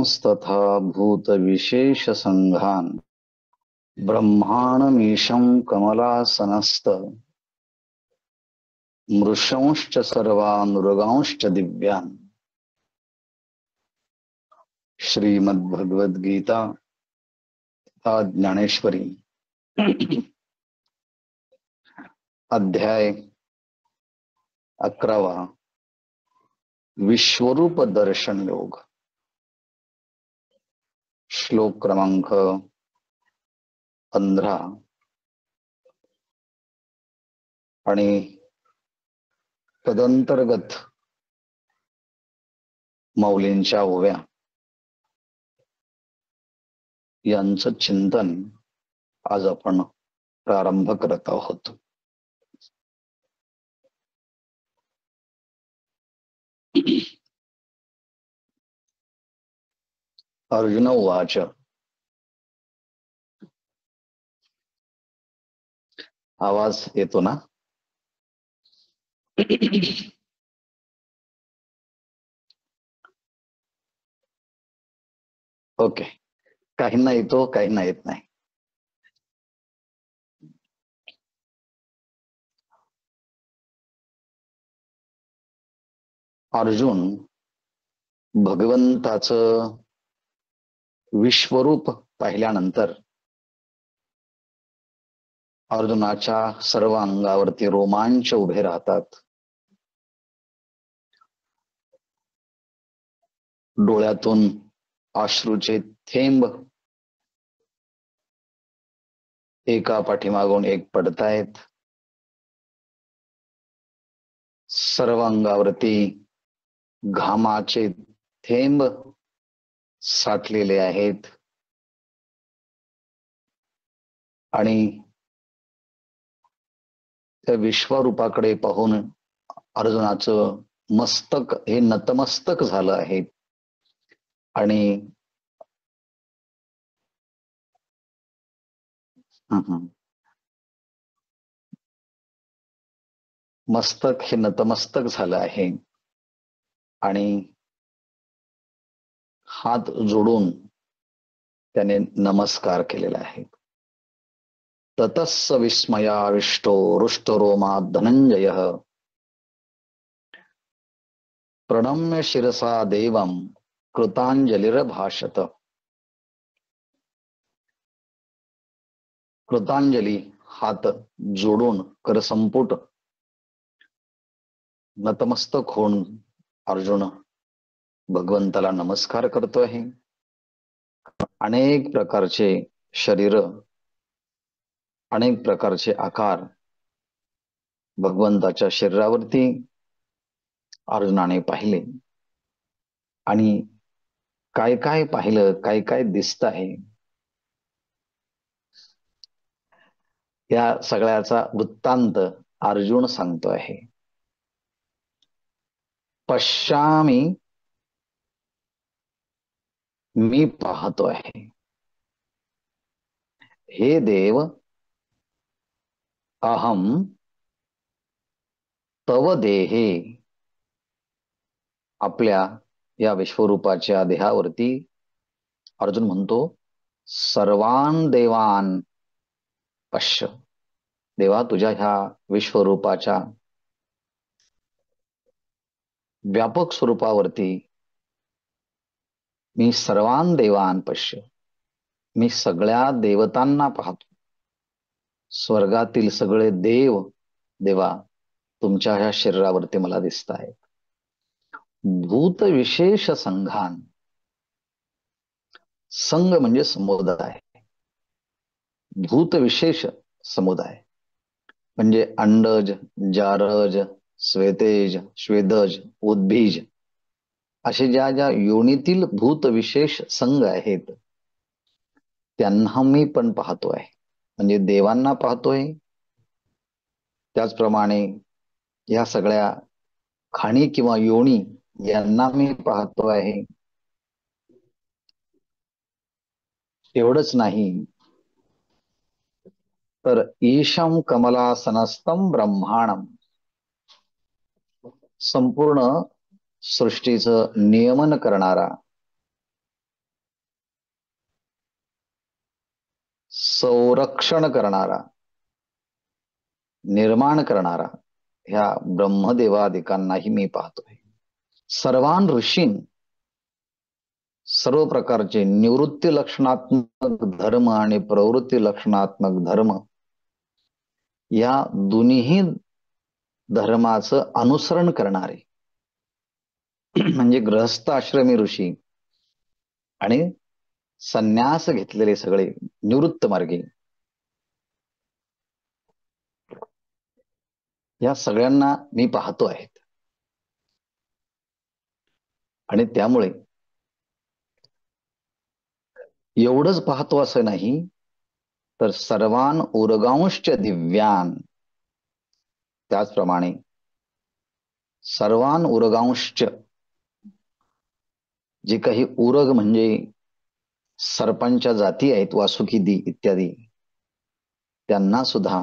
पुंस्तथा भूत विशेष संघान ब्रह्माणमीशं कमलासनस्त मृषंश्च सर्वानुरगांश्च दिव्यान्. श्रीमद्भगवद्गीता तथा ज्ञानेश्वरी अध्याय 11 विश्वरूप दर्शन योग. श्लोक क्रमांक 15 आणि तदंतर्गत मौलींच्या ओव्या यांचं चिंतन आज आपण प्रारंभ करत आहोत. अर्जुन उवाच. आवाज येतो ना? ओके. काहींना येतो, काहींना येत नाही. अर्जुन भगवंताचं विश्वरूप पाहिल्यानंतर अर्जुनाच्या सर्व अंगावरती रोमांच उभे राहतात. डोळ्यातून अश्रूचे थेंब एका पाठीमागून एक पडतायत. सर्व अंगावरती घामाचे थेंब साठलेले आहेत आणि त्या विश्वरूपाकडे पाहून अर्जुनाचं मस्तक हे नतमस्तक झालं आहे आणि मस्तक हे नतमस्तक झालं आहे आणि हात जोडून त्याने नमस्कार केलेला आहे. ततस्स विस्मयाविष्टो रुष्टरोमा धनंजय प्रणम्य शिरसा देवं कृतांजलिर्भाषत. कृतांजली हात जोडून करसंपुट नतमस्तक होऊन अर्जुन भगवंताला नमस्कार करतो आहे. अनेक प्रकारचे शरीर, अनेक प्रकारचे आकार भगवंताच्या शरीरावरती अर्जुनाने पाहिले आणि काय काय पाहिलं, काय काय दिसत आहे, या सगळ्याचा वृत्तांत अर्जुन सांगतो आहे. पश्यामी, मी पाहतो आहे. हे देव, अहम तव देहे, आपल्या या विश्वरूपाच्या देहावरती अर्जुन म्हणतो सर्वान देवान पश्य. देवा, तुझ्या ह्या विश्वरूपाच्या व्यापक स्वरूपावरती मी सर्वान देवान पश्य, मी सगळ्या देवतांना पाहतो. स्वर्गातील सगळे देव देवा तुमच्या ह्या शरीरावरती मला दिसत आहेत. भूत विशेष संघान, संघ म्हणजे समुदाय, भूत विशेष समुदाय म्हणजे अंडज, जारज, श्वेतेज, स्वेदज, उद्भिज असे ज्या ज्या योनीतील भूत विशेष संघ आहेत त्यांना मी पण पाहतो आहे. म्हणजे देवांना पाहतोय, त्याचप्रमाणे या सगळ्या खाणी किंवा योनी यांना मी पाहतो आहे. एवढंच नाही तर ईशम कमलासनस्तम ब्रह्मांडम, संपूर्ण सृष्टीचं नियमन करणारा संरक्षण करणारा, निर्माण करणारा ह्या ब्रह्मदेवादिकांनाही मी पाहतोय. सर्वान ऋषीं, सर्व प्रकारचे निवृत्ती लक्षणात्मक धर्म आणि प्रवृत्ती लक्षणात्मक धर्म या दोन्ही धर्माचं अनुसरण करणारे म्हणजे गृहस्थ आश्रमी ऋषी आणि संन्यास घेतलेले सगळे निवृत्त मार्गी, या सगळ्यांना मी पाहतो आहे. आणि त्यामुळे एवढंच पाहतो असं नाही, तर सर्वान उरगांश्च दिव्यान, त्याचप्रमाणे सर्वान उरगांश्च, जे काही उरग म्हणजे सर्पांच्या जाती आहेत, वासुकी इत्यादी, त्यांना सुद्धा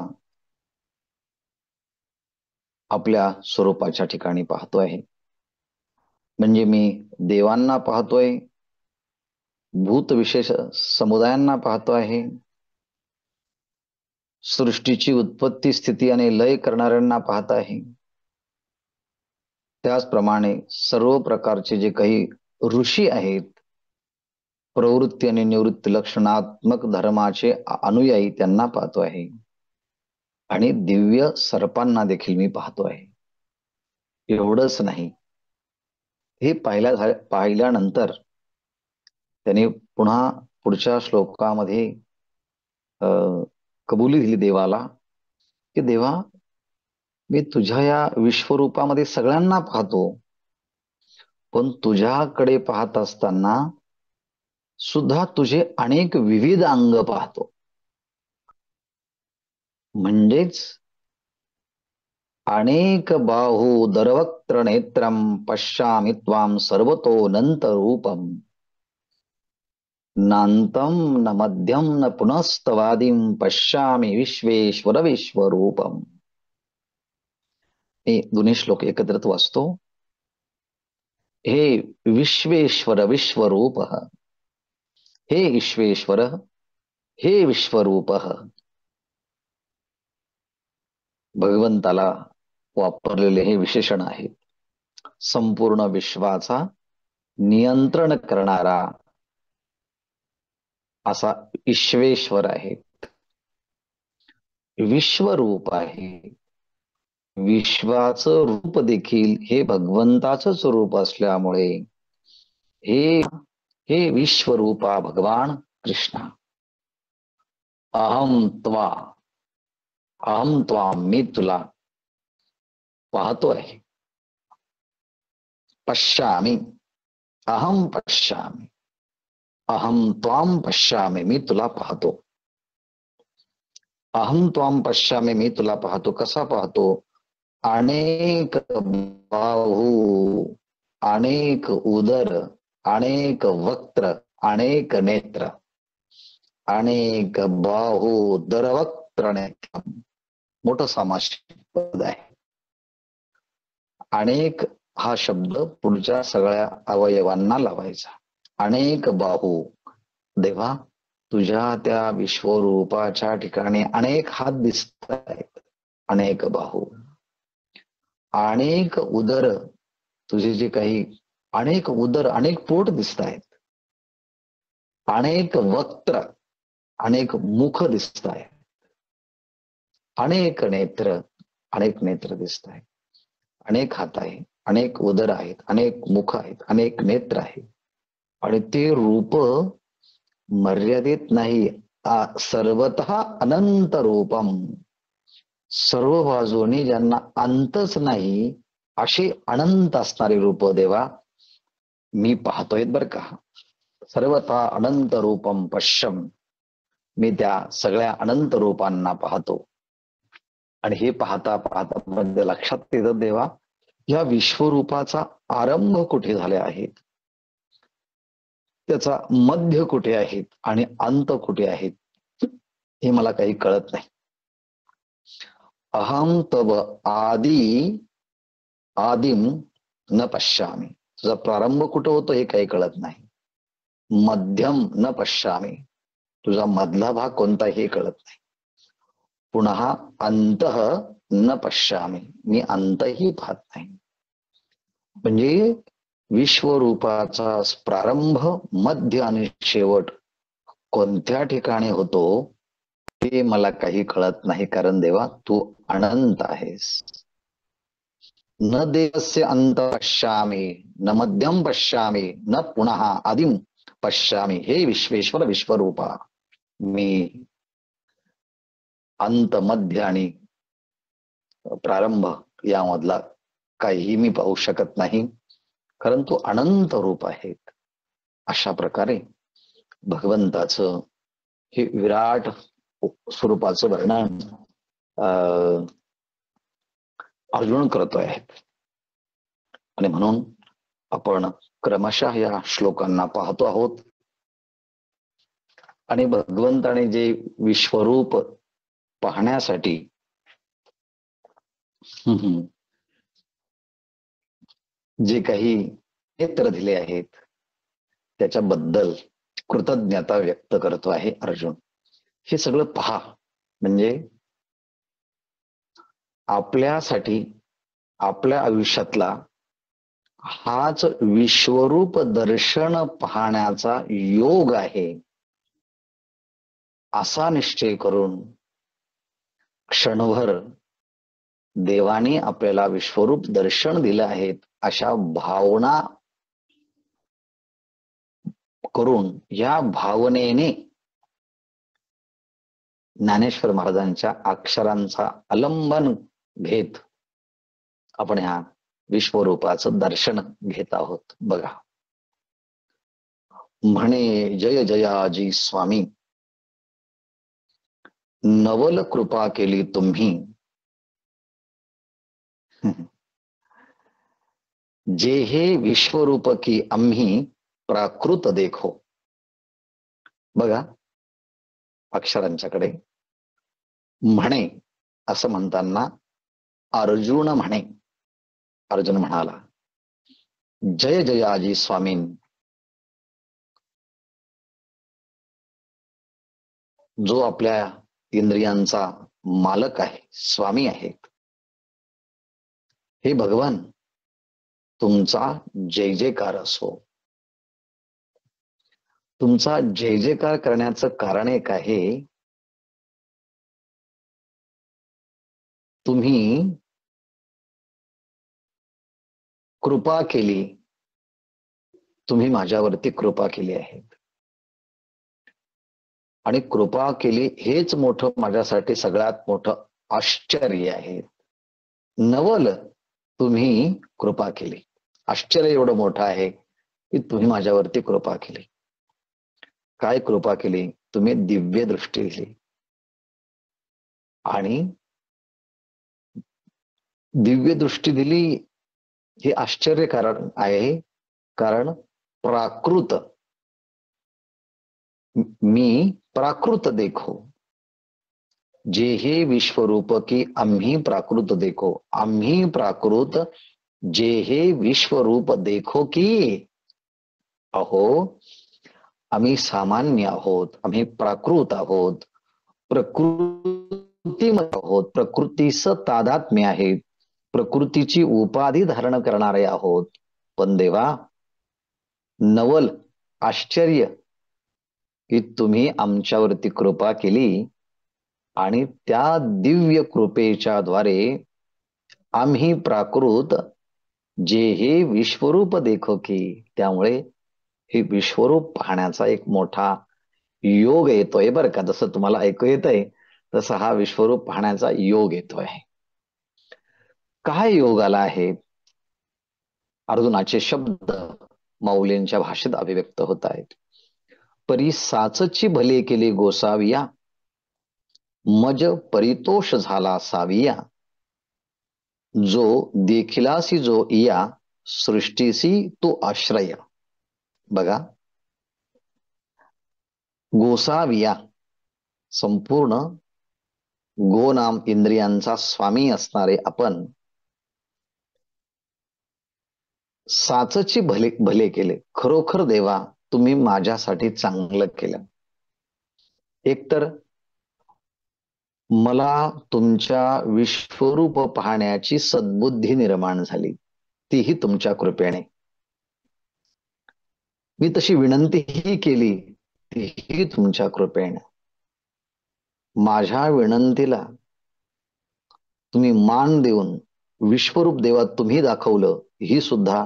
आपल्या स्वरूपाच्या ठिकाणी पाहतो आहे. म्हणजे मी देवांना पाहतोय, भूत विशेष समुदायांना पाहतो आहे, सृष्टीची उत्पत्ती स्थिती आणि लय करणाऱ्यांना पाहत आहे. त्याचप्रमाणे सर्व प्रकारचे जे काही ऋषी आहेत, प्रवृत्ती आणि निवृत्ती लक्षणात्मक धर्माचे अनुयायी, त्यांना पाहतो आहे. आणि दिव्य सर्पांना देखील मी पाहतो आहे. एवढंच नाही, हे पाहिल्यानंतर त्यांनी पुन्हा पुढच्या श्लोकामध्ये कबुली दिली देवाला की देवा, मी तुझ्या या विश्वरूपामध्ये सगळ्यांना पाहतो, पण तुझ्याकडे पाहत असताना सुद्धा तुझे अनेक विविध अंग पाहतो. म्हणजेच अनेक बाहू दरवक्त्र नेत्रम पश्यामि त्वाम सर्वतोऽनंत रूपम नांतम न मध्यम न पुनस्तवादिम पश्यामि विश्वेश्वर विश्वरूपम. हे दोन्ही श्लोक एकत्रित वाचतो. हे विश्वेश्वर विश्वरूप, हे विश्वेश्वर, हे विश्वरूप, भगवंताला वापरलेले हे विशेषण आहे. संपूर्ण विश्वाचा नियंत्रण करणारा असा विश्वेश्वर आहे, विश्वरूप आहे. विश्वाचं रूप देखील हे भगवंताचंच रूप असल्यामुळे हे हे विश्वरूपा भगवान कृष्णा, अहम त्वाम, मी तुला पाहतो आहे. पश्यामी, अहम पश्यामी, अहम त्वाम पश्यामी, मी तुला पाहतो. अहम त्वाम पश्यामी, मी तुला पाहतो. कसा पाहतो? अनेक बाहू, अनेक उदर, अनेक वक्त्र, अनेक नेत्र. अनेक बाहू दरवक्त्र नेत्र, मोठं सामासिक पद आहे. अनेक हा शब्द पुढच्या सगळ्या अवयवांना लावायचा. अनेक बाहू, देवा तुझ्या त्या विश्वरूपाच्या ठिकाणी अनेक हात दिसत आहेत, अनेक बाहू, अनेक उदर, तुझे जे काही अनेक उदर, अनेक पोट दिसत आहेत, अनेक वक्त्र, अनेक मुख दिसत आहेत, अनेक नेत्र, अनेक नेत्र दिसत आहेत, अनेक हात आहे, अनेक उदर आहेत, अनेक मुख आहेत, अनेक नेत्र आहेत. आणि ते रूप मर्यादित नाही, सर्वतः अनंत रूपम, सर्व बाजूनी ज्यांना अंतच नाही अशी अनंत असणारी रूप देवा मी पाहतोय बर का. सर्वतः अनंत रूपम पश्यम, मी त्या सगळ्या अनंत रूपांना पाहतो. आणि हे पाहता पाहता म्हणजे लक्षात येतं देवा, या विश्वरूपाचा आरंभ कुठे झाले आहेत, त्याचा मध्य कुठे आहेत आणि अंत कुठे आहेत हे मला काही कळत नाही. अहम तब आदिम न पश्यामी, तुझा प्रारंभ कुठं होतो हे काही कळत नाही. मध्यम न पश्यामी, तुझा मधला भाग कोणता हे कळत नाही. पुन्हा अंतः न पश्यामी, मी अंतही पाहत नाही. म्हणजे विश्वरूपाचा प्रारंभ, मध्य आणि शेवट कोणत्या ठिकाणी होतो ते मला काही कळत नाही, कारण देवा तू अनंत आहेस. न देवस्य अंत पश्यामी, न मध्यम पश्यामी, न पुनः आदिम पश्यामी. हे विश्वेश्वर विश्वरूपा, मी अंत, मध्य आणि प्रारंभ यामधला काहीही मी पाहू शकत नाही, कारण तू अनंत रूप आहेत. अशा प्रकारे भगवंताचं हे विराट स्वरूपाचं वर्णन अर्जुन करतोय. आणि म्हणून आपण क्रमशः या श्लोकांना पाहतो आहोत. आणि भगवंताने जे विश्वरूप पाहण्यासाठी जे काही नेत्र दिले आहेत त्याच्याबद्दल कृतज्ञता व्यक्त करतो आहे अर्जुन. हे सगळं पहा, म्हणजे आपल्यासाठी आपल्या आयुष्यातला हाच विश्वरूप दर्शन पाहण्याचा योग आहे, असा निश्चय करून क्षणभर देवाने आपल्याला विश्वरूप दर्शन दिलं आहे अशा भावना करून, या भावनेने ज्ञानेश्वर महाराजांच्या अक्षरांचा अवलंबन घेत आपण ह्या विश्वरूपाचं दर्शन घेत आहोत. बघा, म्हणे जय जयाजी स्वामी, नवल कृपा केली तुम्ही, जे हे विश्वरूप की आम्ही प्राकृत देखो. बघा, अक्षरांच्याकडे म्हणे असं म्हणताना अर्जुन म्हणे, अर्जुन म्हणाला जय जयाजी स्वामीन, जो आपल्या इंद्रियांचा मालक आहे, स्वामी आहेत, हे भगवान तुमचा जय जयकार असो. तुमचा जय जयकार करण्याचं कारण एक आहे, तुम्ही कृपा केली, तुम्ही माझ्यावरती कृपा केली आहे. आणि कृपा केली हेच मोठं माझ्यासाठी सगळ्यात मोठं आश्चर्य आहे. नवल तुम्ही कृपा केली, आश्चर्य एवढं मोठं आहे की तुम्ही माझ्यावरती कृपा केली. काय कृपा केली? तुम्ही दिव्य दृष्टी दिली. आणि दिव्य दृष्टी दिली हे आश्चर्य कारण आहे, कारण प्राकृत, मी प्राकृत देखो, जे हे विश्वरूप की आम्ही प्राकृत देखो, आम्ही प्राकृत जे हे विश्वरूप देखो की. अहो, आम्ही सामान्य आहोत, आम्ही प्राकृत आहोत, प्रकृतीमध्ये आहोत, प्रकृतीस तादात्म्य आहे, प्रकृतीची उपाधी धारण करणारे आहोत. पण देवा, नवल आश्चर्य की तुम्ही आमच्यावरती कृपा केली आणि त्या दिव्य कृपेच्या द्वारे आम्ही प्राकृत जे हे विश्वरूप देखो की, त्यामुळे हे विश्वरूप पाहण्याचा एक मोठा योग येतोय बरं का. जसं तुम्हाला ऐकू येतंय तसं हा विश्वरूप पाहण्याचा योग येतोय. काय योग आला आहे? अर्जुनाचे शब्द माऊलींच्या भाषेत अभिव्यक्त होत आहेत. परी साचची भले केले गोसाविया, मज परितोष झाला साविया, जो देखिलासी जो इया, सृष्टीसी तो आश्रय. बघा, गोसाविया, संपूर्ण गो नाम इंद्रियांचा स्वामी असणारे आपण, साचची भले भले केले, खरोखर देवा तुम्ही माझ्यासाठी चांगलं केलं. एकतर मला तुमच्या विश्वरूप पाहण्याची सद्बुद्धी निर्माण झाली, तीही तुमच्या कृपेने. मी तशी विनंतीही केली, तीही तुमच्या कृपेने. माझ्या विनंतीला तुम्ही मान देऊन विश्वरूप देवा तुम्ही दाखवलं, ही सुद्धा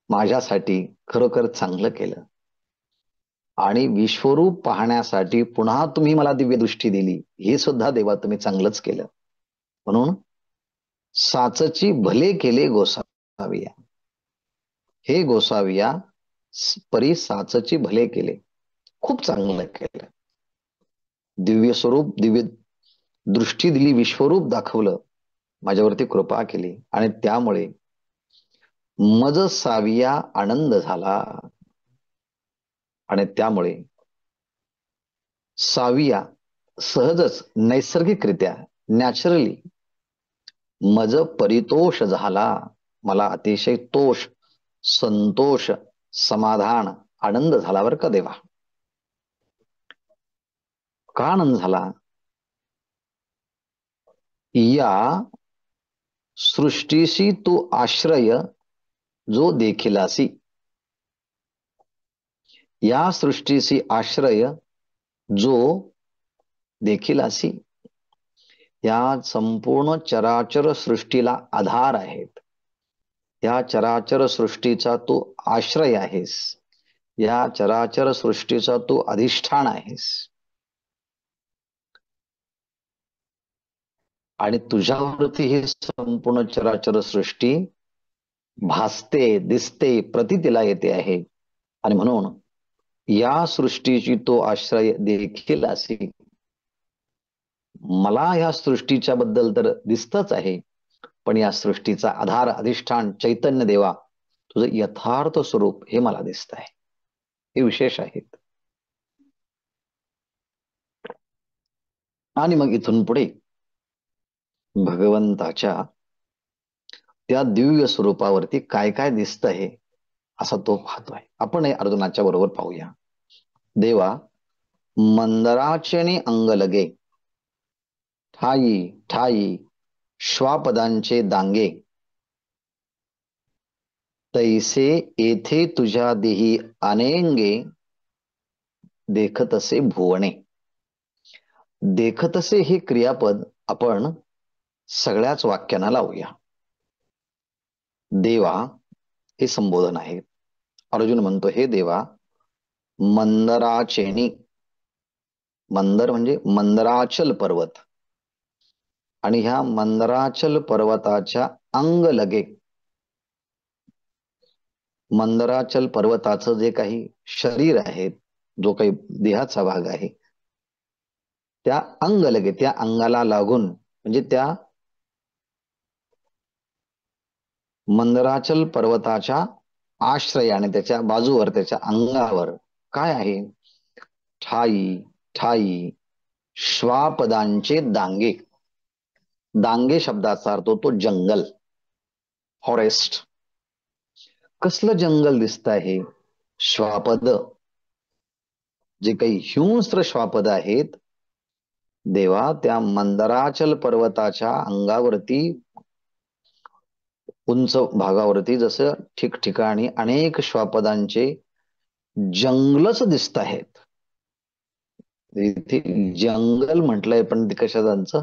माझ्यासाठी खरोखर चांगलं केलं. आणि विश्वरूप पाहण्यासाठी पुन्हा तुम्ही मला दिव्य दृष्टी दिली, हे सुद्धा देवा तुम्ही चांगलंच केलं. म्हणून साचची भले केले गोसाविया, हे गोसाविया परी साचची भले केले, खूप चांगलं केलं. दिव्य स्वरूप, दिव्य दृष्टी दिली, विश्वरूप दाखवलं, माझ्यावरती कृपा केली, आणि त्यामुळे मज साविया आनंद झाला. आणि त्यामुळे साविया सहजच नैसर्गिकरित्या नॅचरली मज परितोष झाला. मला अतिशय तोष, संतोष, समाधान, आनंद झाला बरं का देवा. का आनंद झाला? या सृष्टीशी तू आश्रय जो देखीलासी, या सृष्टीशी आश्रय जो देखीलासी, या संपूर्ण चराचर सृष्टीला आधार आहेत, या चराचर सृष्टीचा तू आश्रय आहेस, या चराचर सृष्टीचा तू अधिष्ठान आहेस. आणि तुझ्यावरती ही संपूर्ण चराचर सृष्टी भासते, दिसते, प्रतीतीला येते आहे. आणि म्हणून या सृष्टीची तो आश्रय देखील असे. मला या सृष्टीच्या बद्दल तर दिसतच आहे, पण या सृष्टीचा आधार, अधिष्ठान, चैतन्य देवा तुझं यथार्थ स्वरूप हे मला दिसत आहे. हे विशेष आहेत. आणि मग इथून पुढे भगवंताच्या त्या दिव्य स्वरूपावरती काय काय दिसत आहे असा तो पाहतोय. आपण हे अर्जुनाच्या बरोबर पाहूया. देवा मंदराचे अंग लगे, ठाई ठाई श्वापदांचे दांगे, तैसे येथे तुझ्या देही अनेंगे, देखतसे भुवणे. देखतसे हे क्रियापद आपण सगळ्याच वाक्यांना लावूया. देवा हे संबोधन आहे. अर्जुन म्हणतो, हे देवा मंदराचेनी, मंदर म्हणजे मंदराचल पर्वत, आणि ह्या मंदराचल पर्वताच्या अंग लगे, मंदराचल पर्वताचं जे काही शरीर आहे, जो काही देहाचा भाग आहे, त्या अंग लगे, त्या अंगाला लागून, म्हणजे त्या मंदराचल पर्वताच्या आश्रयाने, त्याच्या बाजूवर, त्याच्या अंगावर काय आहे? ठाई ठाई श्वापदांचे दांगे. दांगे शब्दाचा अर्थ होतो जंगल, फॉरेस्ट. कसलं जंगल दिसत आहे? श्वापद, जे काही हिंस्त्र श्वापद आहेत देवा, त्या मंदराचल पर्वताच्या अंगावरती, उंच भागावरती जसं ठिकठिकाणी अनेक श्वापदांचे जंगलच दिसत आहेत. इथे जंगल म्हटलंय, पण कशाचं?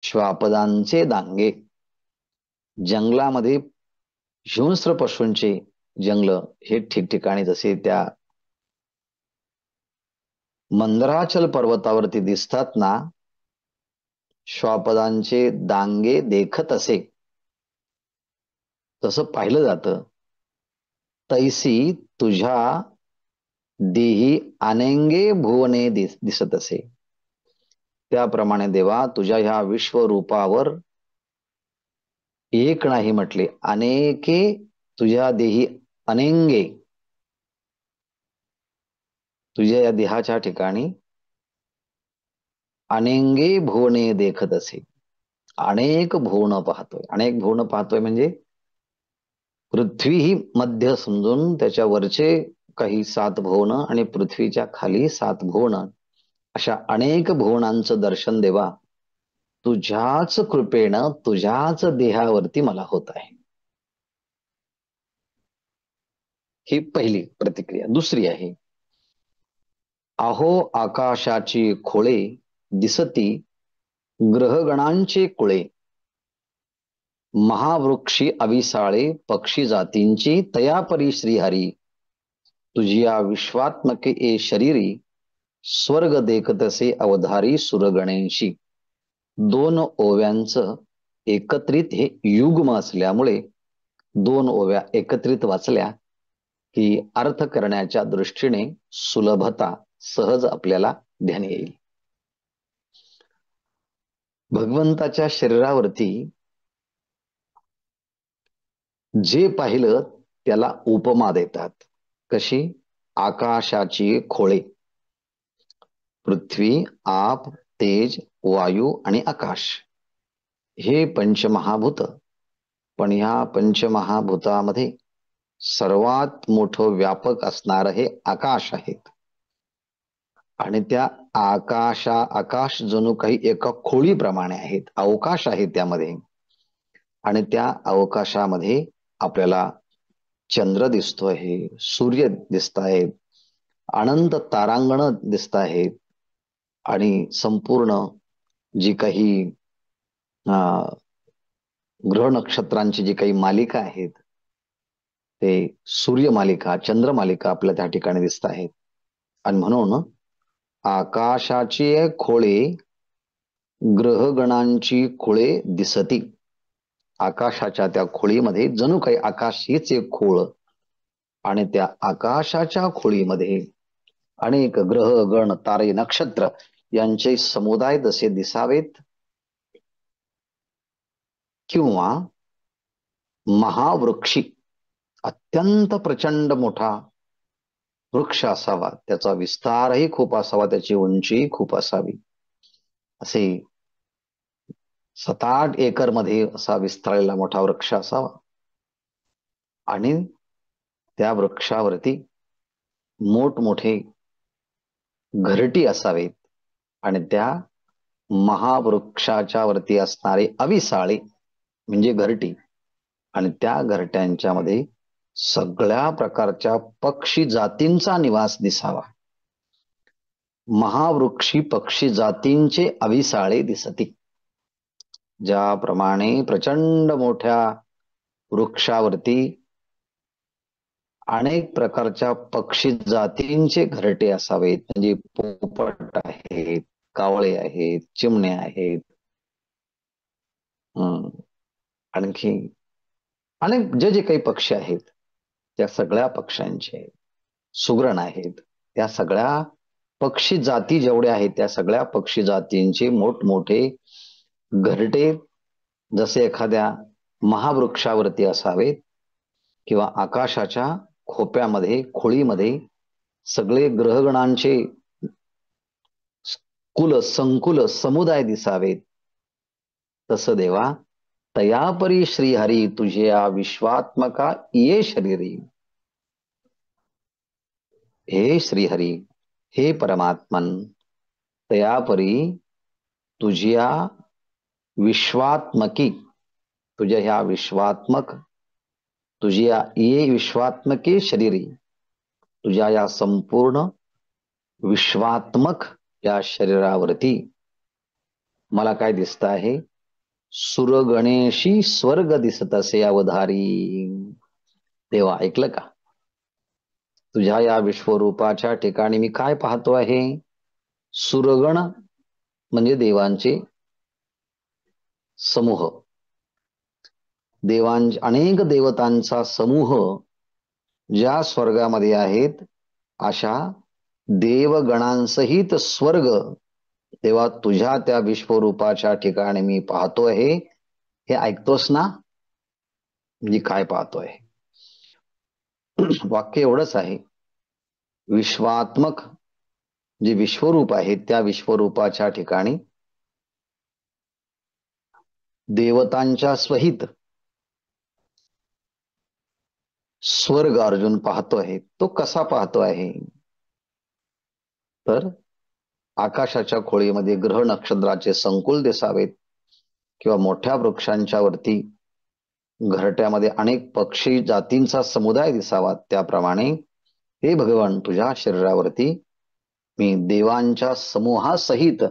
श्वापदांचे दांगे. जंगलामध्ये हिंस्त्र पशूंचे जंगल हे ठिकठिकाणी जसे त्या मंदराचल पर्वतावरती दिसतात ना, श्वापदांचे दांगे देखत असे, तसं पाहिलं जातं. तैसी तुझ्या देही अनेंगे भुवने दिसत असे, त्याप्रमाणे देवा तुझ्या ह्या विश्वरूपावर एक नाही म्हटले, अनेके तुझ्या देही अनेंगे, तुझ्या या देहाच्या ठिकाणी अनेंगे भुवने देखत असे. अनेक भुवन पाहतोय. अनेक भुवन पाहतोय म्हणजे पृथ्वी ही मध्य समजून त्याच्या वरचे काही 7 भुवन आणि पृथ्वीच्या खाली 7 भुवन, अशा अनेक भुवनांचं दर्शन देवा तुझ्याच कृपेनं तुझ्याच देहावरती मला होत आहे. ही पहिली प्रतिक्रिया. दुसरी आहे, अहो आकाशाची खोळे दिसती ग्रहगणांचे कुळे, महावृक्षी अविसाळे पक्षी जातींची तयापरी श्रीहरी, तुझिया विश्वात्मके ए शरीरी स्वर्ग देखतसे अवधारी सुरगणेशी. दोन ओव्यांचं एकत्रित हे युग्म असल्यामुळे दोन ओव्या एकत्रित वाचल्या की अर्थ करण्याच्या दृष्टीने सुलभता सहज आपल्याला ध्यानी येईल. भगवंताच्या शरीरावरती जे पाहिलं त्याला उपमा देतात. कशी? आकाशाची खोळे, पृथ्वी, आप, तेज, वायू आणि आकाश हे पंचमहाभूत. पण ह्या पंचमहाभूतामध्ये सर्वात मोठं व्यापक असणार हे आकाश आहेत. आणि त्या आकाश जणू काही एका खोळीप्रमाणे आहेत, अवकाश आहे त्यामध्ये. आणि त्या अवकाशामध्ये आपल्याला चंद्र दिसतो आहे, सूर्य दिसत आहेत, अनंत तारांगण दिसत आहेत आणि संपूर्ण जी काही ग्रह नक्षत्रांची जी काही मालिका आहेत ते सूर्यमालिका, चंद्रमालिका आपल्या त्या ठिकाणी दिसत आहेत. आणि म्हणून आकाशाची खोळे ग्रहगणांची खोळे दिसती. आकाशाच्या त्या खोळीमध्ये जणू काही आकाश हीच एक खोळ आणि त्या आकाशाच्या खोळीमध्ये अनेक ग्रह गण तारे नक्षत्र यांचे समुदाय जसे दिसावेत किंवा महावृक्षी अत्यंत प्रचंड मोठा वृक्ष असावा, त्याचा विस्तारही खूप असावा, त्याची उंची खूप असावी, असे 7-8 एकर मध्ये असा विस्तारलेला मोठा वृक्ष असावा आणि त्या वृक्षावरती मोठमोठे घरटी असावेत आणि त्या महावृक्षाच्या वरती असणारे अविसाळे म्हणजे घरटी आणि त्या घरट्यांच्या मध्ये सगळ्या प्रकारच्या पक्षी जातींचा निवास दिसावा. महावृक्षी पक्षी जातींचे अविसाळे दिसती. ज्याप्रमाणे प्रचंड मोठ्या वृक्षावरती अनेक प्रकारच्या पक्षी जातींचे घरटे असावेत, म्हणजे पोपट आहेत, कावळे आहेत, चिमण्या आहेत, आणखी अनेक जे जे काही पक्षी आहेत त्या सगळ्या पक्ष्यांचे सुगरण आहेत, त्या सगळ्या पक्षी जाती जेवढ्या आहेत त्या सगळ्या पक्षी जातींचे मोठमोठे घरटे जसे एखाद्या महावृक्षावरती असावेत किंवा आकाशाच्या खोप्यामध्ये खोळीमध्ये सगळे ग्रहगणांचे कुल संकुल समुदाय दिसावेत, तसं देवा तयापरी श्रीहरी तुझ्या विश्वात्मका ये शरीरी. हे श्रीहरी, हे परमात्मन, तयापरी तुझ्या विश्वात्मकी, तुझ्या ह्या विश्वात्मक, तुझ्या ये विश्वात्मके शरीरी, तुझ्या या संपूर्ण विश्वात्मक या शरीरावरती मला काय दिसत आहे? सुरगणेशी स्वर्ग दिसत असे अवधारी. देवा ऐकलं का? तुझ्या या विश्वरूपाच्या ठिकाणी मी काय पाहतो आहे? सुरगण म्हणजे देवांचे समूह, अनेक देवतांचा समूह ज्या स्वर्गामध्ये आहेत अशा देवगणांसहित स्वर्ग तेव्हा तुझ्या त्या विश्वरूपाच्या ठिकाणी मी पाहतो आहे. हे ऐकतोस ना? मी काय पाहतोय? वाक्य एवढंच आहे, विश्वात्मक जे विश्वरूप आहे त्या विश्वरूपाच्या ठिकाणी देवतांच्या सहित स्वर्ग अर्जुन पाहतो आहे. तो कसा पाहतो आहे? तर आकाशाच्या खोळीमध्ये ग्रह नक्षत्राचे संकुल दिसावेत किंवा मोठ्या वृक्षांच्या वरती घरट्यामध्ये अनेक पक्षी जातींचा समुदाय दिसावा, त्याप्रमाणे हे भगवान तुझ्या शरीरावरती मी देवांच्या समूहासहित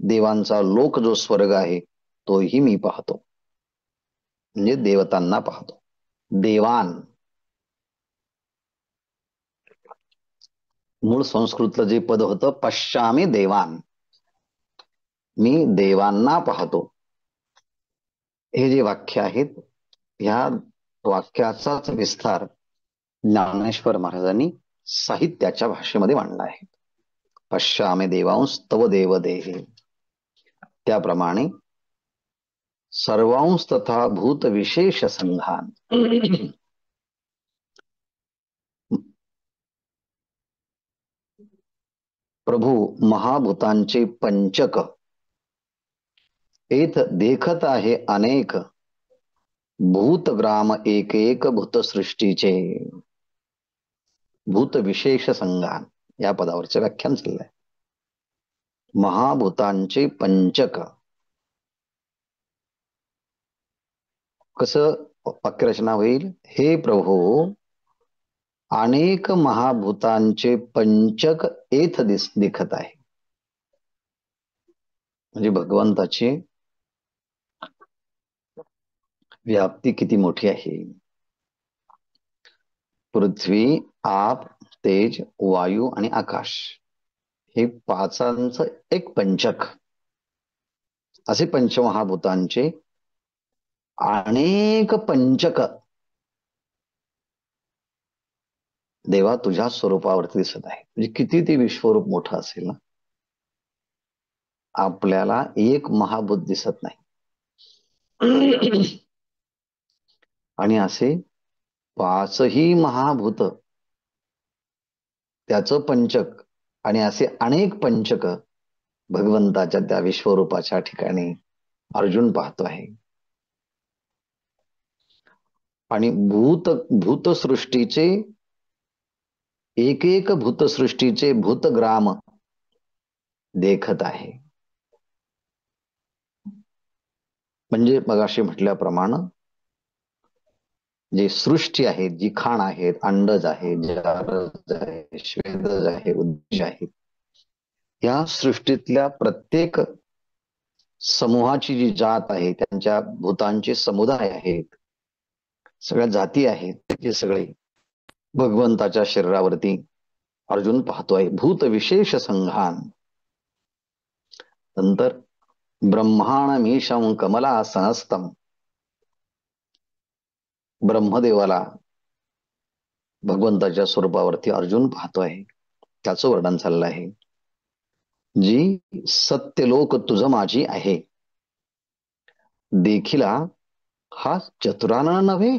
देवांचा लोक जो स्वर्ग आहे तोही मी पाहतो. म्हणजे देवतांना पाहतो. देवान मूळ संस्कृतलं जे पद होतं पश्यामी देवान, मी देवांना पाहतो. हे जे वाक्य आहेत ह्या वाक्याचाच विस्तार ज्ञानेश्वर महाराजांनी साहित्याच्या भाषेमध्ये मांडला आहे. पश्यामी देवांस तव देव देहे, त्याप्रमाणे सर्वांस तथा भूत विशेष संघान. प्रभू महाभूतांचे पंचक एथ देखत आहे अनेक, भूतग्राम एक एक भूतसृष्टीचे. भूत विशेष संघान या पदावरचे व्याख्यान चाललंय. महाभूतांचे पंचक, कसं वाक्यरचना होईल? हे प्रभू अनेक महाभूतांचे पंचक एथ दिखत आहे. म्हणजे भगवंताची व्याप्ती किती मोठी आहे. पृथ्वी, आप, तेज, वायू आणि आकाश हे पाचांचं एक पंचक, असे पंचमहाभूतांचे अनेक पंचक देवा तुझ्या स्वरूपावरती दिसत आहे. म्हणजे किती ते विश्वरूप मोठं असेल ना, आपल्याला एक महाभूत दिसत नाही. आणि असे पाचही महाभूत, त्याचं पंचक आणि असे अनेक पंचक भगवंताच्या त्या विश्वरूपाच्या ठिकाणी अर्जुन पाहतो आहे. आणि भूतसृष्टीचे एक एक भूतसृष्टीचे भूतग्राम देखत आहे. म्हणजे मगाशी म्हटल्याप्रमाणे जे सृष्टी आहे, जी खाण आहेत, अंडज आहे, जारज आहे, श्वेदज आहे, उद्देश आहे, या सृष्टीतल्या प्रत्येक समूहाची जी जात आहे, त्यांच्या भूतांचे समुदाय आहेत, सगळ्या जाती आहेत, ते सगळे भगवंताच्या शरीरावरती अर्जुन पाहतोय. भूत विशेष संघान. नंतर ब्रह्माणमीशं कमला सहस्तम, ब्रह्मदेवाला भगवंताच्या स्वरूपावरती अर्जुन पाहतोय. त्याचं वर्णन चाललं आहे. जी सत्यलोक तुझ माझी आहे, देखिला हा चतुरानन नव्हे,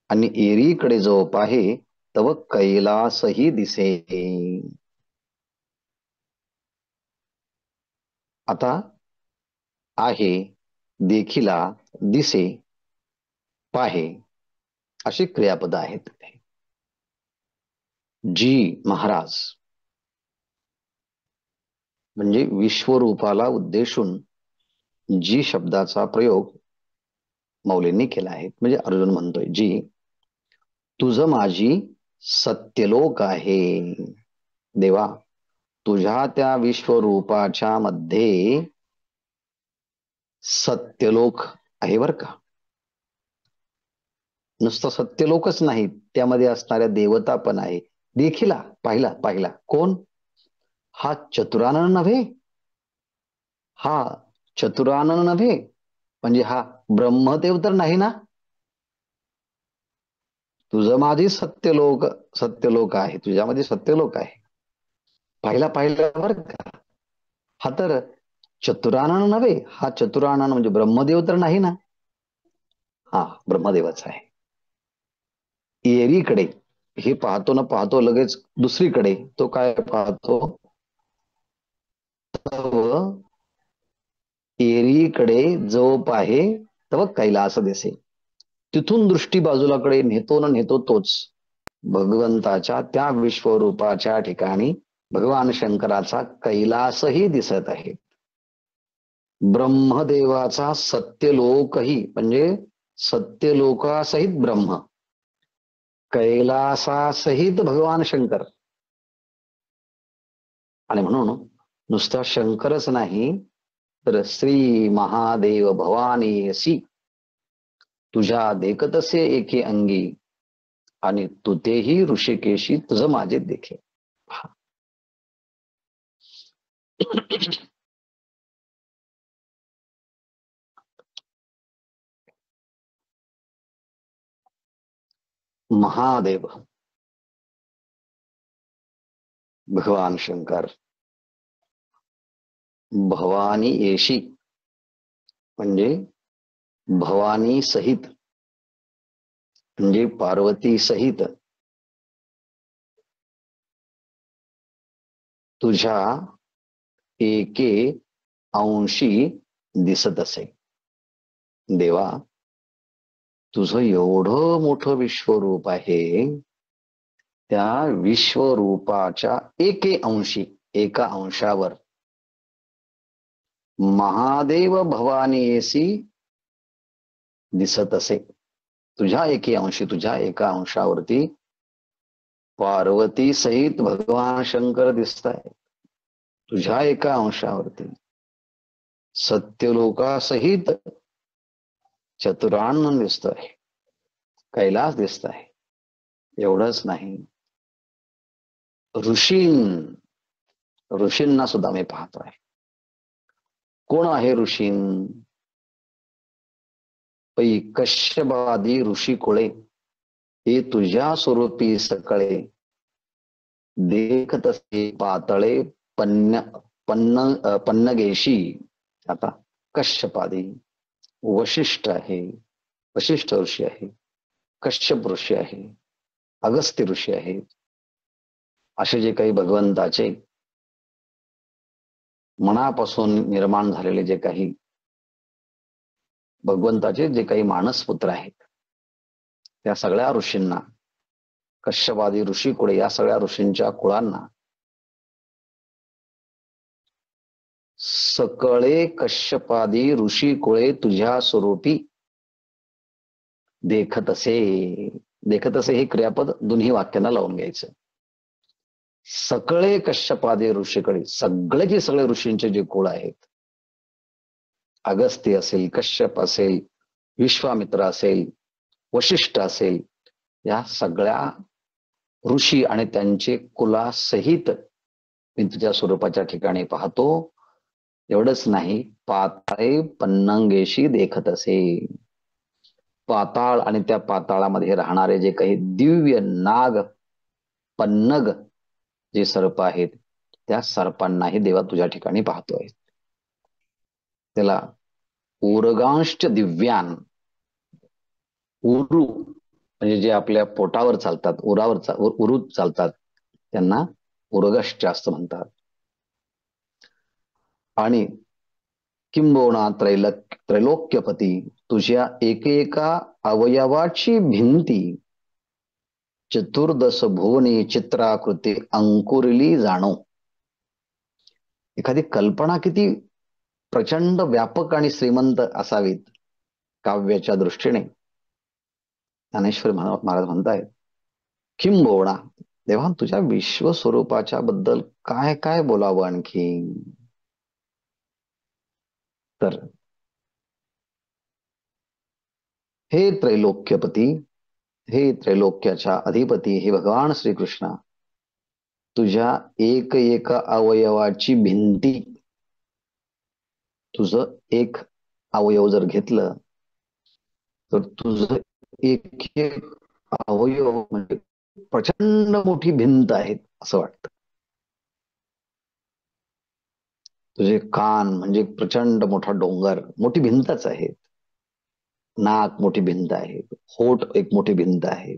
आणि एरीकडे जो पाहे तव कैलासही दिसे. आता आहे, देखिला, दिसे, पाहे अशी क्रियापद आहेत. जी महाराज म्हणजे विश्वरूपाला उद्देशून जी शब्दाचा प्रयोग मौलींनी केला आहे. म्हणजे अर्जुन म्हणतोय जी तुझ माझी सत्यलोक आहे. देवा तुझ्या त्या विश्वरूपाच्या मध्ये सत्यलोक आहे बर का. नुसतं सत्यलोकच नाही, त्यामध्ये असणाऱ्या देवता पण आहे. देखिला, पाहिला पाहिला कोण? हा चतुरानन नव्हे, हा चतुरानन नव्हे म्हणजे हा ब्रह्मदेव तर नाही ना. तुझं माझी सत्यलोक, सत्यलोक आहे, तुझ्यामध्ये सत्यलोक आहे. पाहिला पाहिल्यावर का, हा तर चतुरानन नव्हे, हा चतुरानन म्हणजे ब्रह्मदेव तर नाही ना. हा ब्रह्मदेवच आहे. एरीकडे हे पाहतो ना, पाहतो लगेच दुसरीकडे तो काय पाहतो, एरीकडे जो पाहे तव कैलास दिसे. तिथून दृष्टी बाजूलाकडे नेतो ना नेतो तोच भगवंताच्या त्या विश्वरूपाच्या ठिकाणी भगवान शंकराचा कैलासही दिसत आहे. ब्रह्मदेवाचा सत्यलोकही म्हणजे सत्यलोकासहित ब्रह्म, कैलासासहित भगवान शंकर. आणि म्हणून नुसता शंकरच नाही तर श्री महादेव भवानीसी तुझ्या देखतसे एके अंगी आणि तू तेही ऋषिकेशी तुझ माझे देखे. महादेव भगवान शंकर भवानी येशी म्हणजे भवानी सहित म्हणजे पार्वती सहित तुझ्या एके अंशी दिसत असे. देवा, तुझं एवढं मोठं विश्वरूप आहे, त्या विश्वरूपाच्या एके अंशी एका अंशावर महादेव भवानीसी दिसत असे. तुझ्या एके अंशी तुझ्या एका अंशावरती पार्वती सहित भगवान शंकर दिसत आहे. तुझ्या एका अंशावरती सत्यलोकासहित चतुरानन दिसत आहे, कैलास दिसत आहे. एवढंच नाही, ऋषींना सुद्धा मी पाहतोय. कोण आहे ऋषीन? पै कश्यपादी ऋषी कुळे हे तुझ्या स्वरूपी सकळे देखत असे पातळे पन्नगेशी. आता कश्यपादी वशिष्ठ आहे, वशिष्ठ ऋषी आहे, कश्यप ऋषी आहे, अगस्त्य ऋषी आहे. असे जे काही भगवंताचे मनापासून निर्माण झालेले जे काही भगवंताचे जे काही मानसपुत्र आहेत, त्या सगळ्या ऋषींना, कश्यपादी ऋषी कुळे या सगळ्या ऋषींच्या कुळांना सकळे कश्यपादी ऋषी कुळे तुझ्या स्वरूपी देखत असे. देखत असे हे क्रियापद दोन्ही वाक्यांना लावून घ्यायचं. सकळे कश्यपादी ऋषीकडे, सगळेचे सगळे ऋषींचे जे कुळ आहेत, अगस्त्य असेल, कश्यप असेल, विश्वामित्र असेल, वशिष्ठ असेल, या सगळ्या ऋषी आणि त्यांचे कुलासहित मी तुझ्या स्वरूपाच्या ठिकाणी पाहतो. एवढंच नाही, पाताळे पन्नंगेशी देखत असे. पाताळ आणि त्या पाताळामध्ये राहणारे जे काही दिव्य नाग पन्नग जे सर्प आहेत, त्या सर्पांनाही देवा तुझ्या ठिकाणी पाहतोय. त्याला उरगांश्च दिव्यान, उरु म्हणजे जे आपल्या पोटावर चालतात, उरूत चालतात, त्यांना उरगश्च असं म्हणतात. आणि किंबोणा त्रैलोक्यपती तुझ्या एकेका अवयवाची भिंती चतुर्दश भुवनी चित्राकृती अंकुरली जाणो. एखादी कल्पना किती प्रचंड व्यापक आणि श्रीमंत असावीत काव्याच्या दृष्टीने. ज्ञानेश्वर महाराज म्हणतायत, किंबोणा देवा तुझ्या विश्वस्वरूपाच्या बद्दल काय काय बोलावं आणखी. तर हे त्रैलोक्यपती, हे त्रैलोक्याच्या अधिपती, हे भगवान श्रीकृष्णा, तुझ्या एक एक अवयवाची भिंती, तुझं एक अवयव जर घेतलं तर तुझं एक एक अवयव म्हणजे प्रचंड मोठी भिंत आहे असं वाटतं. तुझे कान म्हणजे प्रचंड मोठा डोंगर, मोठी भिंतच आहे. नाक मोठी भिंत आहे, होठ एक मोठी भिंत आहे.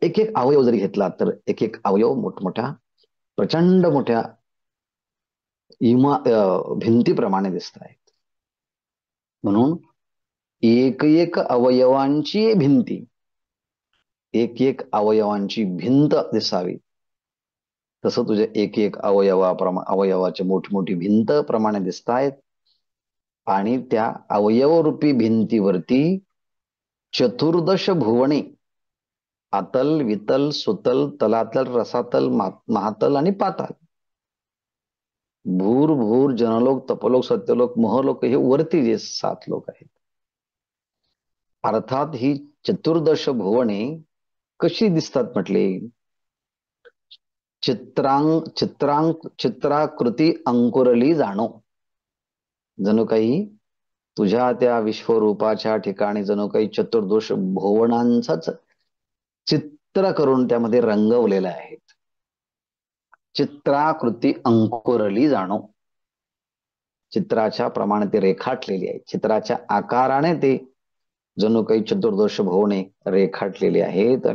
एक एक अवयव जरी घेतला तर एक एक अवयव मोठमोठ्या प्रचंड मोठ्या भिंतीप्रमाणे दिसत आहेत. म्हणून एक एक अवयवांची भिंती, एक एक अवयवांची भिंत दिसावी. तसं तुझे एक एक अवयवाचे मोठी मोठी भिंत प्रमाणे दिसतायत. आणि त्या अवयवरूपी भिंतीवरती चतुर्दश भुवने, आतल वितल सुतल तलातल रसातल महातल आणि पाताल, भूर भूर जनलोक तपलोक सत्यलोक महलोक, हे वरती जे 7 लोक आहेत. अर्थात ही चतुर्दश भुवने कशी दिसतात म्हटले? चित्राकृती अंकुरली जाणो. जणू काही तुझ्या त्या विश्वरूपाच्या ठिकाणी जणू काही चतुर्दश भुवनांचाच चित्र करून त्यामध्ये रंगवलेलं आहे. चित्राकृती अंकुरली जाणो. चित्राच्या प्रमाणे ते रेखाटलेली आहे. चित्राच्या आकाराने ते जणू काही चतुर्दश भुवने रेखाटलेली आहेत.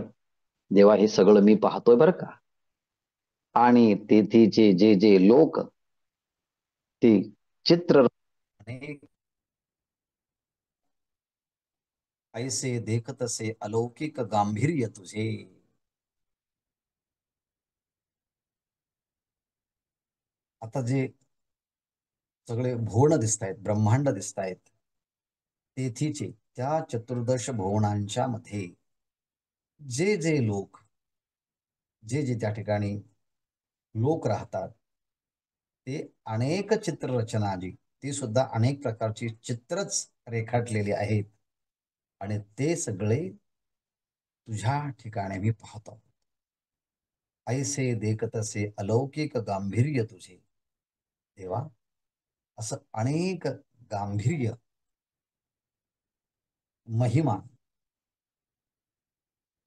देवा, हे सगळं मी पाहतोय बरं का. आणि तेथीचे जे जे लोक ते चित्र, ऐसे देखतसे अलौकिक गांभीर्य तुझे. आता जे सगळे भुवन दिसत आहेत, ब्रह्मांड दिसत आहेत, तेथीचे त्या चतुर्दश भुवनांच्या मध्ये जे जे लोक, जे जे त्या ठिकाणी लोक राहतात, ते अनेक चित्ररचना जी, ती सुद्धा अनेक प्रकारची चित्रच रेखाटलेली आहेत. आणि ते सगळे तुझ्या ठिकाणी मी पाहतो. ऐसे देखतसे अलौकिक गांभीर्य तुझे. देवा, असं अनेक गांभीर्य, महिमा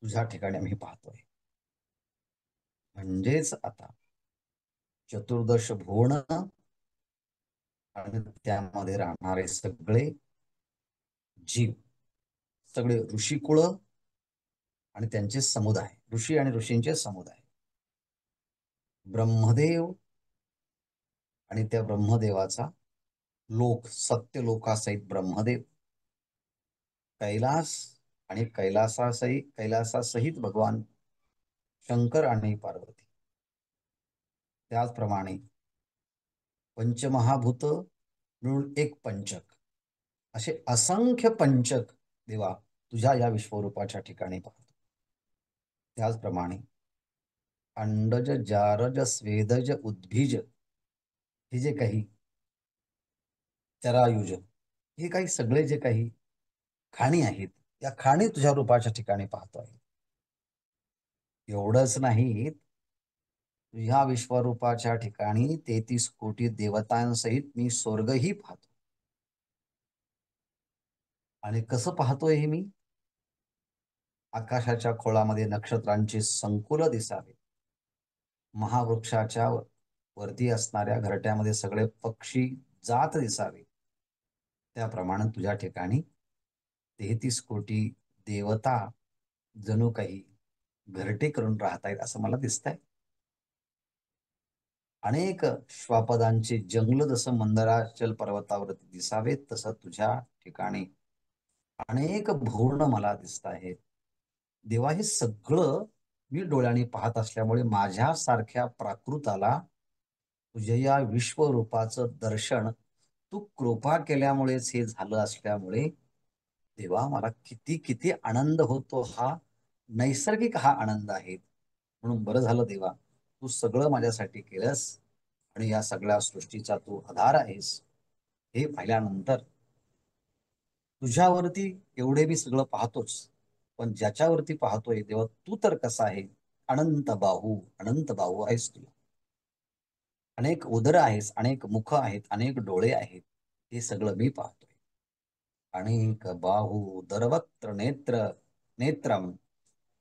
तुझ्या ठिकाणी आम्ही पाहतोय. म्हणजेच आता चतुर्दश भुवन आणि त्यामध्ये राहणारे सगळे जीव, सगळे ऋषिकुळ आणि त्यांचे समुदाय, ऋषी आणि ऋषींचे समुदाय, ब्रह्मदेव आणि त्या ब्रह्मदेवाचा लोक, सत्यलोकासहित ब्रह्मदेव, कैलास आणि कैलासासहित भगवान शंकर आणि पार्वती, त्याचप्रमाणे पंचमहाभूत मिळून एक पंचक, असे असंख्य पंचक देवा तुझ्या या विश्वरूपाच्या ठिकाणी पाहतो. त्याचप्रमाणे अंडज जारज स्वेदज उद्भिज, हे जे काही चरायुज, हे काही सगळे जे काही खाणी आहेत, या खाणी तुझ्या रूपाच्या ठिकाणी पाहतो आहे. एवढंच नाही, तुझ्या विश्वरूपाच्या ठिकाणी 33 कोटी देवतांसहित मी स्वर्गही पाहतो. आणि कसं पाहतोय हे मी? आकाशाच्या खोळामध्ये नक्षत्रांचे संकुल दिसावे, महावृक्षाच्या वरती असणाऱ्या घरट्यामध्ये सगळे पक्षी जात दिसावे, त्याप्रमाणे तुझ्या ठिकाणी 33 कोटी देवता जणू काही घरटे करून राहत आहेत असं मला दिसतंय. अनेक श्वापदांचे जंगल जसं मंदराचल पर्वतावरती दिसावेत, तसं तुझ्या ठिकाणी अनेक भुवन मला दिसत आहेत. देवा, हे सगळं मी डोळ्यांनी पाहत असल्यामुळे माझ्यासारख्या प्राकृताला तुझ्या या विश्वरूपाचं दर्शन तू कृपा केल्यामुळेच हे झालं असल्यामुळे देवा, मला किती किती आनंद होतो. हा नैसर्गिक हा आनंद आहे. म्हणून बरं झालं देवा, तू सगळं माझ्यासाठी केलंस आणि या सगळ्या सृष्टीचा तू आधार आहेस. हे पाहिल्यानंतर तुझ्यावरती एवढे मी सगळं पाहतोच, पण ज्याच्यावरती पाहतोय तेव्हा तू तर कसा आहे, अनंत बाहू आहेस तू. अनेक उदर आहेस, अनेक मुख आहेत, अनेक डोळे आहेत, हे सगळं मी पाहतोय. अनेक बाहू दरवक्त्र नेत्र नेत्रम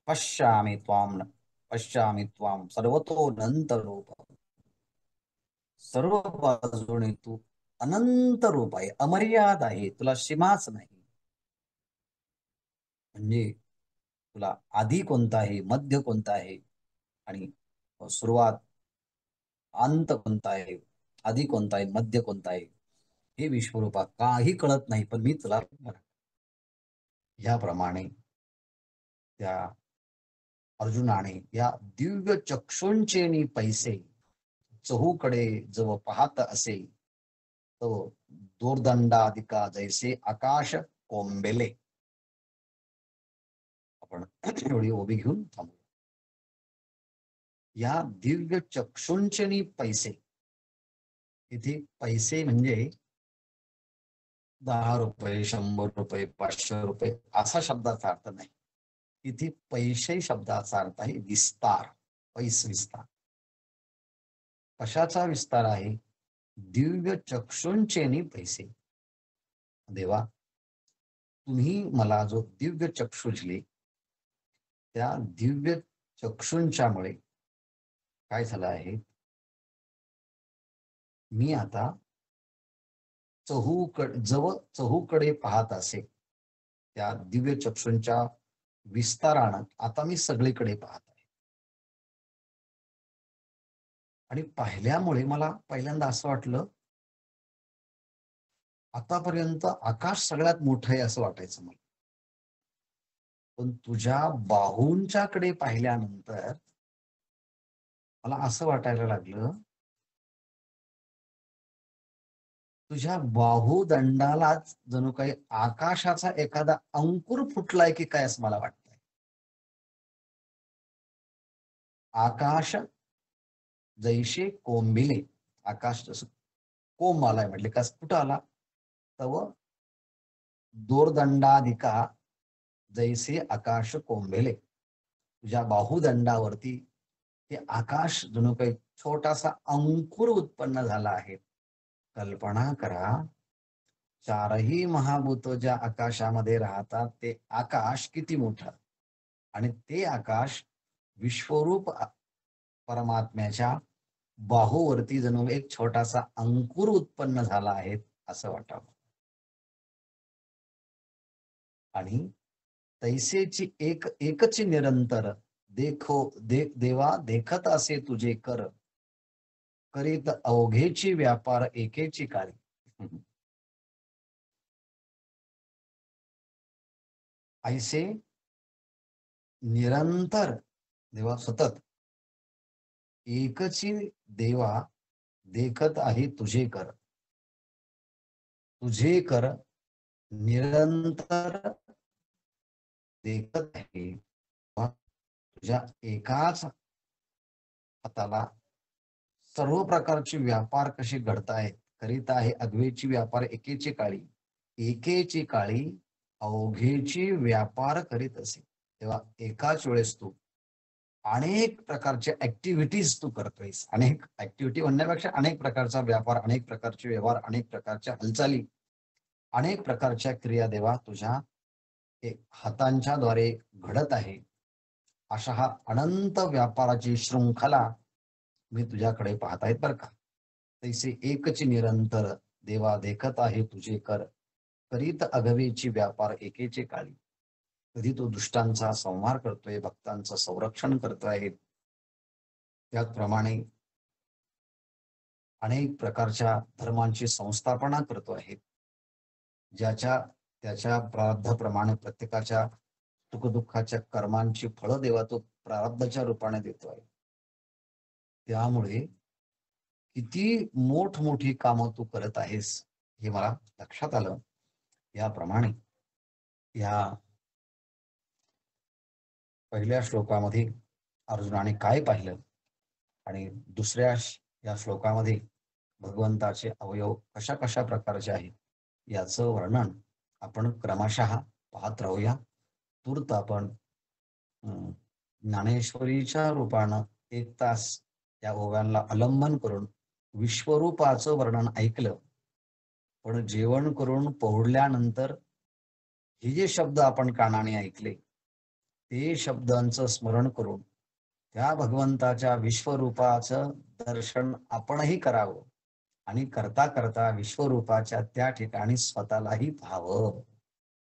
पश्यामि त्वाम सर्वतो अनंत रूप. सर्व बाजूने तू अनंत रूप आहे, अमर्याद आहे, तुला सीमाच नाही. म्हणजे तुला आधी कोणता आहे, मध्य कोणता आहे आणि सुरुवात, अंत कोणता आहे, आधी कोणता आहे, मध्य कोणता आहे, हे विश्वरूपा काही कळत नाही. पण मी तुला याप्रमाणे त्या अर्जुनाने या दिव्य चक्षुंचेनी पैसे चहूकडे जव पाहत असे तो दोर्दंडाधिका जैसे आकाश कोंबेले. आपण एवढी उभी घेऊन थांबू. या दिव्य चक्षुंचेनी पैसे, इथे पैसे म्हणजे 10 रुपये, 100 रुपये, 500 रुपये असा शब्दाचा अर्थ नाही. इथे पैसे शब्दाचा अर्थ आहे विस्तार, पैस विस्तार. कशाचा विस्तार आहे? दिव्य चक्षुंचेनी पैसे. देवा, तुम्ही मला जो दिव्य चक्षु दिले त्या दिव्य चक्षुंच्यामुळे काय झालं आहे, मी आता चहूकडे पाहत असे. त्या दिव्य चक्षुंच्या विस्तारानं आता मी सगळीकडे पाहत आहे. आणि पाहिल्यामुळे मला पहिल्यांदा असं वाटलं, आतापर्यंत आकाश सगळ्यात मोठं आहे असं वाटायचं मला. पण तुझ्या बाहूंच्याकडे पाहिल्यानंतर मला असं वाटायला लागलं, तुझ्या बाहुदंडालाच जणू काही आकाशाचा एखादा अंकुर फुटलाय की काय असं मला वाटतंय. आकाश जैसे कोंबिले, आकाश जसं कोंब आलाय म्हटले का कुठं आला, तव दोरदंडाधिका जैसे आकाश कोंबेले. तुझ्या बाहुदंडावरती हे आकाश जणू काही छोटासा अंकुर उत्पन्न झाला आहे. कल्पना करा, चारही महाभूत ज्या आकाशामध्ये राहतात ते आकाश किती मोठं, आणि ते आकाश विश्वरूप परमात्म्याच्या बाहूवरती जणू एक छोटासा अंकुर उत्पन्न झाला आहे असं वाटावं. आणि तैसेची एकची निरंतर देवा देखत असे तुझे कर, करीत अवघेची व्यापार एकेची काळी. ऐसे निरंतर देवा सतत एकची देवा देखत आहे तुझे कर, तुझे कर निरंतर देखत आहे. तुझ्या एकाच हाताला सर्व प्रकारचे व्यापार कसे घडतायत, करीत आहे अद्वैची व्यापार एकेची काळी अवघेची व्यापार करीत असे. तेव्हा एकाच वेळेस तू अनेक प्रकारचे ऍक्टिव्हिटीज तू करतोयस. अनेक ऍक्टिव्हिटी म्हणण्यापेक्षा अनेक प्रकारचा व्यापार, अनेक प्रकारचे व्यवहार, अनेक प्रकारच्या हालचाली, अनेक प्रकारच्या क्रिया देवा तुझ्या हातांच्या द्वारे घडत आहे. अशा हा अनंत व्यापाराची शृंखला मी तुझ्याकडे पाहत आहेत बरं का. तैसे एकची निरंतर देवा देखत आहे तुझे कर, करीत अगवेची व्यापार एकेचे काळी. कधी तो दुष्टांचा संहार करतोय, भक्तांचं संरक्षण करतोय. त्याचप्रमाणे अनेक प्रकारच्या धर्मांची संस्थापना करतो आहे. ज्याच्या त्याच्या प्रारब्धाप्रमाणे प्रत्येकाच्या सुखदुःखाच्या कर्मांची फळं देवा तो प्रारब्धाच्या रूपाने देतोय. त्यामुळे किती मोठमोठी कामं तू करत आहेस हे मला लक्षात आलं. याप्रमाणे या पहिल्या श्लोकामध्ये अर्जुनाने काय पाहिलं आणि दुसऱ्या या श्लोकामध्ये भगवंताचे अवयव कशा कशा प्रकारचे आहेत याचं वर्णन आपण क्रमशः पाहत राहूया. तूर्त आपण ज्ञानेश्वरीच्या रूपानं 1 तास या ओव्यांना अवलंबन करून विश्वरूपाचं वर्णन ऐकलं. पण जेवण करून पोहडल्यानंतर हे जे शब्द आपण कानाने ऐकले ते शब्दांचं स्मरण करून त्या भगवंताच्या विश्वरूपाचं दर्शन आपणही करावं आणि करता करता विश्वरूपाच्या त्या ठिकाणी स्वतःलाही पाहावं.